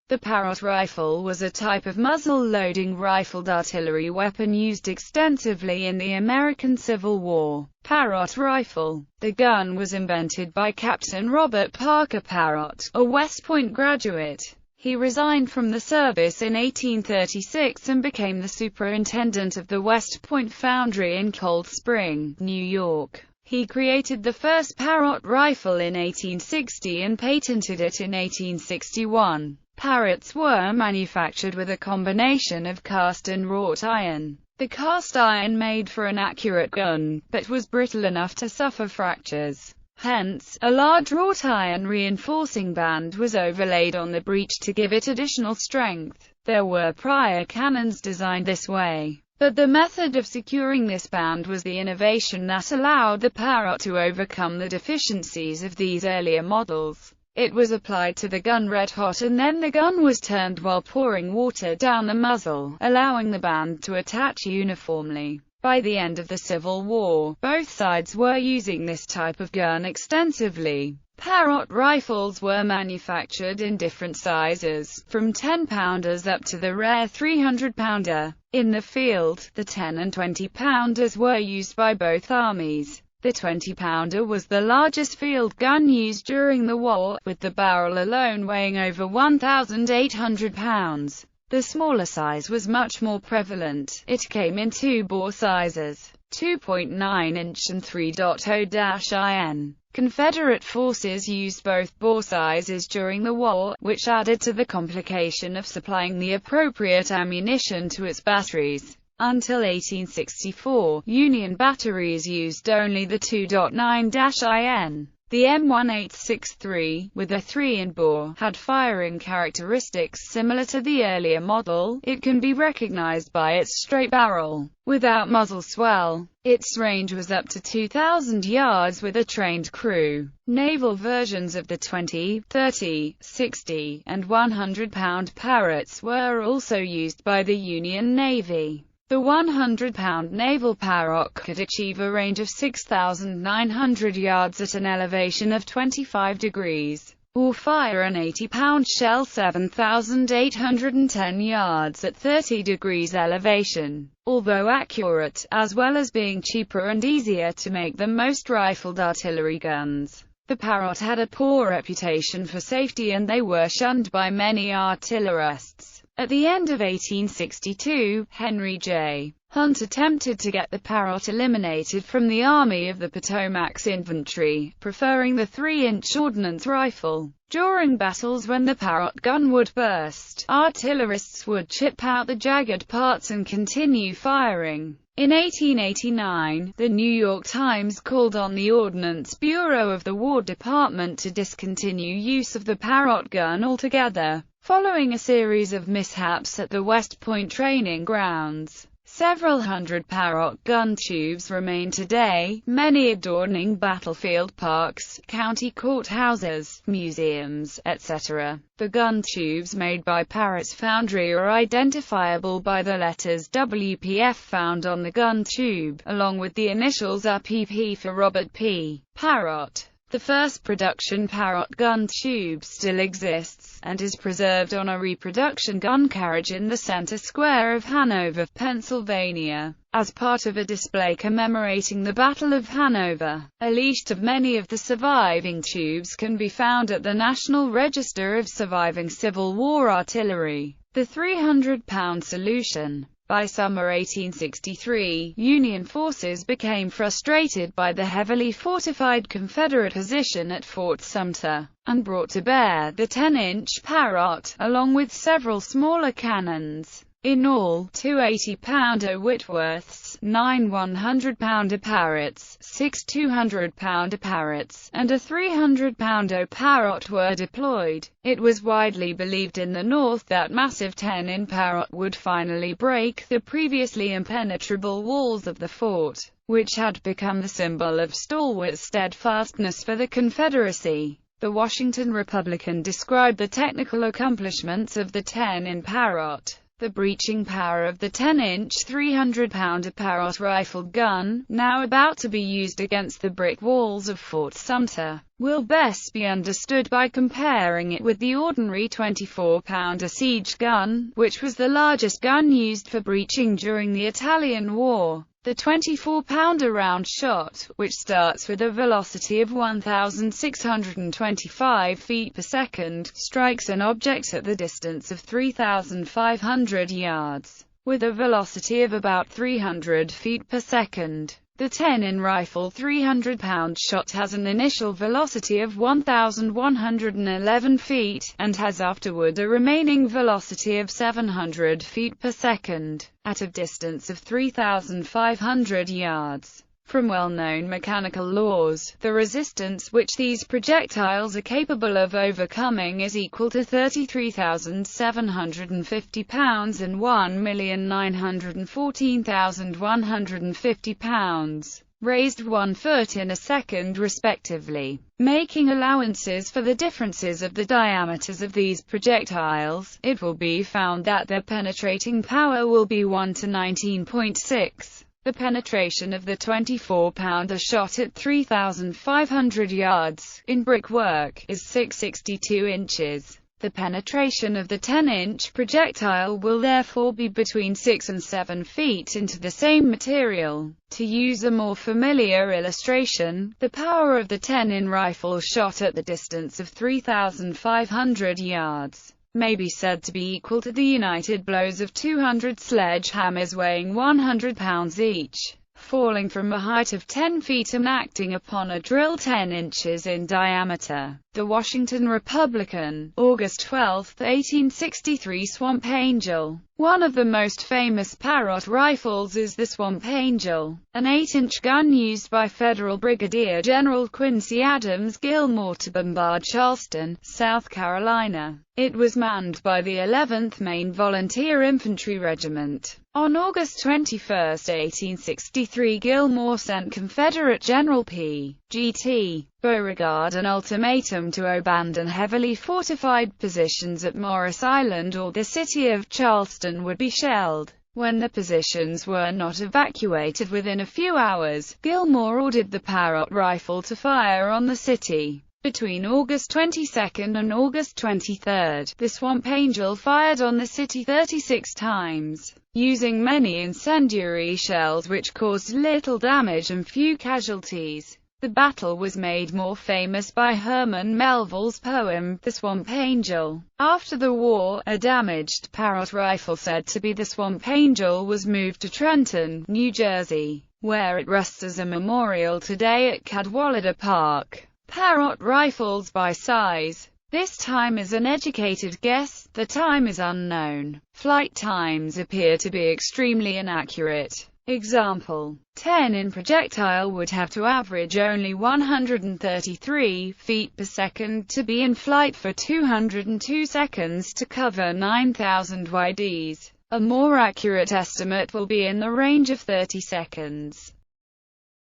The Parrot Rifle was a type of muzzle-loading rifled artillery weapon used extensively in the American Civil War. Parrot Rifle. The gun was invented by Captain Robert Parker Parrott, a West Point graduate. He resigned from the service in 1836 and became the superintendent of the West Point Foundry in Cold Spring, New York. He created the first Parrot rifle in 1860 and patented it in 1861. Parrots were manufactured with a combination of cast and wrought iron. The cast iron made for an accurate gun, but was brittle enough to suffer fractures. Hence, a large wrought iron reinforcing band was overlaid on the breech to give it additional strength. There were prior cannons designed this way, but the method of securing this band was the innovation that allowed the Parrot to overcome the deficiencies of these earlier models. It was applied to the gun red hot and then the gun was turned while pouring water down the muzzle, allowing the band to attach uniformly. By the end of the Civil War, both sides were using this type of gun extensively. Parrot rifles were manufactured in different sizes, from 10-pounders up to the rare 300-pounder. In the field, the 10 and 20-pounders were used by both armies. The 20-pounder was the largest field gun used during the war, with the barrel alone weighing over 1,800 pounds. The smaller size was much more prevalent. It came in two bore sizes, 2.9-inch and 3.0-in. Confederate forces used both bore sizes during the war, which added to the complication of supplying the appropriate ammunition to its batteries. Until 1864, Union batteries used only the 2.9-in. The M1863, with a 3-in bore, had firing characteristics similar to the earlier model. It can be recognized by its straight barrel, without muzzle swell. Its range was up to 2,000 yards with a trained crew. Naval versions of the 20, 30, 60, and 100-pound Parrots were also used by the Union Navy. The 100-pound naval Parrot could achieve a range of 6,900 yards at an elevation of 25 degrees, or fire an 80-pound shell 7,810 yards at 30 degrees elevation. Although accurate, as well as being cheaper and easier to make than most rifled artillery guns, the Parrot had a poor reputation for safety and they were shunned by many artillerists. At the end of 1862, Henry J. Hunt attempted to get the Parrot eliminated from the Army of the Potomac's infantry, preferring the 3-inch ordnance rifle. During battles when the Parrot gun would burst, artillerists would chip out the jagged parts and continue firing. In 1889, the New York Times called on the Ordnance Bureau of the War Department to discontinue use of the Parrot gun altogether, following a series of mishaps at the West Point training grounds. Several hundred Parrot gun tubes remain today, many adorning battlefield parks, county courthouses, museums, etc. The gun tubes made by Parrott's foundry are identifiable by the letters WPF found on the gun tube, along with the initials RPP for Robert P. Parrott. The first production Parrot gun tube still exists, and is preserved on a reproduction gun carriage in the center square of Hanover, Pennsylvania, as part of a display commemorating the Battle of Hanover. A list of many of the surviving tubes can be found at the National Register of Surviving Civil War Artillery. The 300-pound solution. By summer 1863, Union forces became frustrated by the heavily fortified Confederate position at Fort Sumter, and brought to bear the 10-inch Parrot, along with several smaller cannons. In all, 2 80-pounder Whitworths, 9 100-pounder Parrots, 6 200-pounder Parrots, and a 300-pounder Parrot were deployed. It was widely believed in the North that massive 10-in Parrot would finally break the previously impenetrable walls of the fort, which had become the symbol of stalwart steadfastness for the Confederacy. The Washington Republican described the technical accomplishments of the 10-in Parrot. The breaching power of the 10-inch 300-pounder Parrot Rifle gun, now about to be used against the brick walls of Fort Sumter, will best be understood by comparing it with the ordinary 24-pounder siege gun, which was the largest gun used for breaching during the Italian War. The 24-pounder round shot, which starts with a velocity of 1,625 feet per second, strikes an object at the distance of 3,500 yards, with a velocity of about 300 feet per second. The 10-in rifle 300-pound shot has an initial velocity of 1,111 feet, and has afterward a remaining velocity of 700 feet per second, at a distance of 3,500 yards. From well-known mechanical laws, the resistance which these projectiles are capable of overcoming is equal to 33,750 pounds and 1,914,150 pounds, raised 1 foot in a second respectively. Making allowances for the differences of the diameters of these projectiles, it will be found that their penetrating power will be 1 to 19.6. The penetration of the 24-pounder shot at 3,500 yards, in brickwork, is 662 inches. The penetration of the 10-inch projectile will therefore be between 6 and 7 feet into the same material. To use a more familiar illustration, the power of the 10-in rifle shot at the distance of 3,500 yards may be said to be equal to the united blows of 200 sledgehammers weighing 100 pounds each, falling from a height of 10 feet and acting upon a drill 10 inches in diameter. The Washington Republican, August 12, 1863 Swamp Angel. One of the most famous Parrot rifles is the Swamp Angel, an 8-inch gun used by Federal Brigadier General Quincy Adams Gilmore to bombard Charleston, South Carolina. It was manned by the 11th Maine Volunteer Infantry Regiment. On August 21, 1863, Gilmore sent Confederate General P.G.T. Beauregard an ultimatum to abandon heavily fortified positions at Morris Island or the city of Charleston would be shelled. When the positions were not evacuated within a few hours, Gilmore ordered the Parrot Rifle to fire on the city. Between August 22 and August 23, the Swamp Angel fired on the city 36 times, using many incendiary shells which caused little damage and few casualties. The battle was made more famous by Herman Melville's poem, The Swamp Angel. After the war, a damaged Parrot rifle said to be the Swamp Angel was moved to Trenton, New Jersey, where it rests as a memorial today at Cadwallader Park. Parrot rifles by size. This time is an educated guess, the time is unknown. Flight times appear to be extremely inaccurate. Example: 10-in projectile would have to average only 133 feet per second to be in flight for 202 seconds to cover 9,000 YDs. A more accurate estimate will be in the range of 30 seconds.